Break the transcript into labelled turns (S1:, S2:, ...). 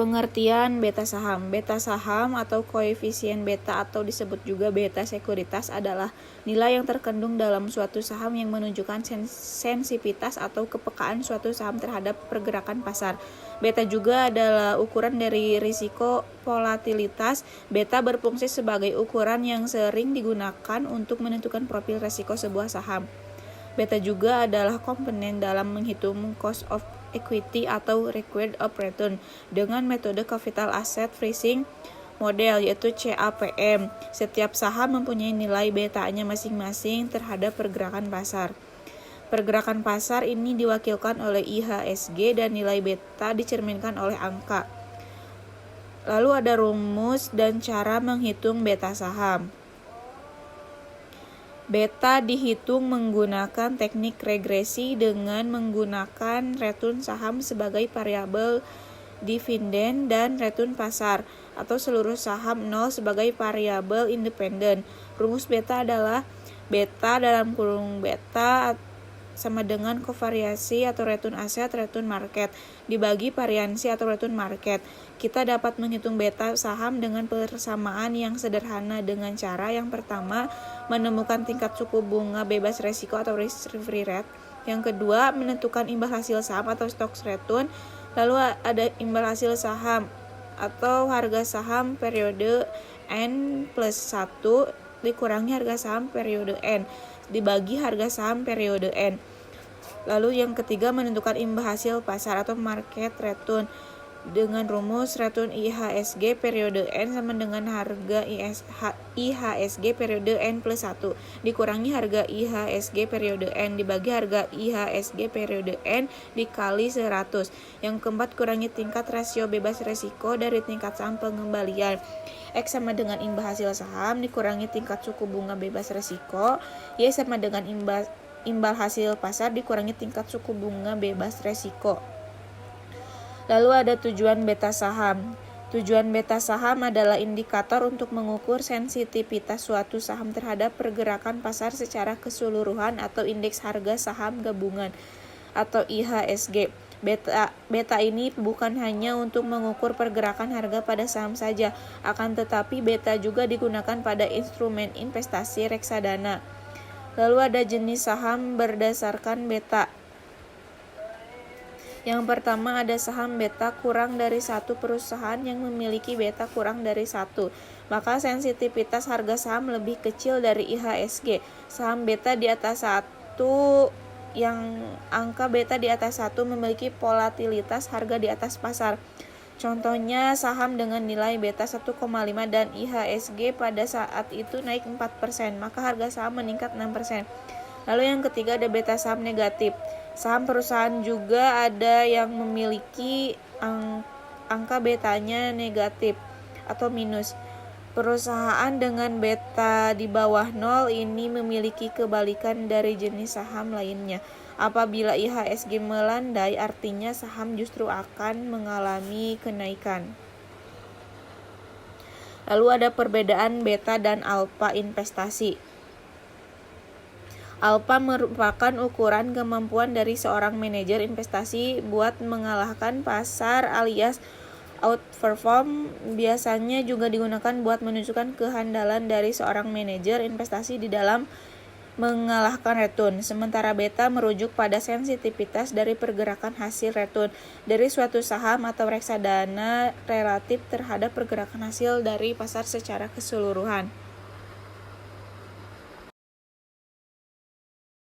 S1: Pengertian beta saham. Beta saham atau koefisien beta atau disebut juga beta sekuritas adalah nilai yang terkandung dalam suatu saham yang menunjukkan sensitivitas atau kepekaan suatu saham terhadap pergerakan pasar. Beta juga adalah ukuran dari risiko volatilitas. Beta berfungsi sebagai ukuran yang sering digunakan untuk menentukan profil risiko sebuah saham. Beta juga adalah komponen dalam menghitung cost of equity atau required of return dengan metode capital asset pricing model yaitu CAPM. Setiap saham mempunyai nilai betanya masing-masing terhadap pergerakan pasar. Pergerakan pasar ini diwakilkan oleh IHSG dan nilai beta dicerminkan oleh angka. Lalu ada rumus dan cara menghitung beta saham. Beta dihitung menggunakan teknik regresi dengan menggunakan return saham sebagai variabel dividen dan return pasar atau seluruh saham 0 sebagai variabel independen. Rumus beta adalah beta dalam kurung beta sama dengan kovariasi atau return aset return market dibagi variansi atau return market. Kita dapat menghitung beta saham dengan persamaan yang sederhana dengan cara yang pertama menemukan tingkat suku bunga bebas resiko atau risk-free rate. Yang kedua menentukan imbal hasil saham atau stock return. Lalu ada imbal hasil saham atau harga saham periode N plus 1 dikurangi harga saham periode N dibagi harga saham periode N. Lalu yang ketiga menentukan imbal hasil pasar atau market return dengan rumus return IHSG periode N sama dengan harga IHSG periode N plus 1 dikurangi harga IHSG periode N dibagi harga IHSG periode N dikali 100. Yang keempat kurangi tingkat rasio bebas resiko dari tingkat saham pengembalian. X sama dengan imbal hasil saham dikurangi tingkat suku bunga bebas resiko. Y sama dengan imbal hasil pasar dikurangi tingkat suku bunga bebas resiko. Lalu ada tujuan beta saham. Tujuan beta saham adalah indikator untuk mengukur sensitivitas suatu saham terhadap pergerakan pasar secara keseluruhan atau indeks harga saham gabungan atau IHSG. Beta ini bukan hanya untuk mengukur pergerakan harga pada saham saja, akan tetapi beta juga digunakan pada instrumen investasi reksadana. Lalu ada jenis saham berdasarkan beta. Yang pertama ada saham beta kurang dari 1 perusahaan yang memiliki beta kurang dari 1. Maka sensitivitas harga saham lebih kecil dari IHSG. Saham beta di atas 1 yang angka beta di atas 1 memiliki volatilitas harga di atas pasar. Contohnya saham dengan nilai beta 1,5 dan IHSG pada saat itu naik 4%, maka harga saham meningkat 6%. Lalu yang ketiga ada beta saham negatif. Saham perusahaan juga ada yang memiliki angka betanya negatif atau minus. Perusahaan dengan beta di bawah 0 ini memiliki kebalikan dari jenis saham lainnya. Apabila IHSG melandai, artinya saham justru akan mengalami kenaikan. Lalu ada perbedaan beta dan alfa investasi. Alfa merupakan ukuran kemampuan dari seorang manajer investasi buat mengalahkan pasar alias outperform. Biasanya juga digunakan buat menunjukkan kehandalan dari seorang manajer investasi di dalam mengalahkan return. Sementara beta merujuk pada sensitivitas dari pergerakan hasil return dari suatu saham atau reksadana relatif terhadap pergerakan hasil dari pasar secara keseluruhan.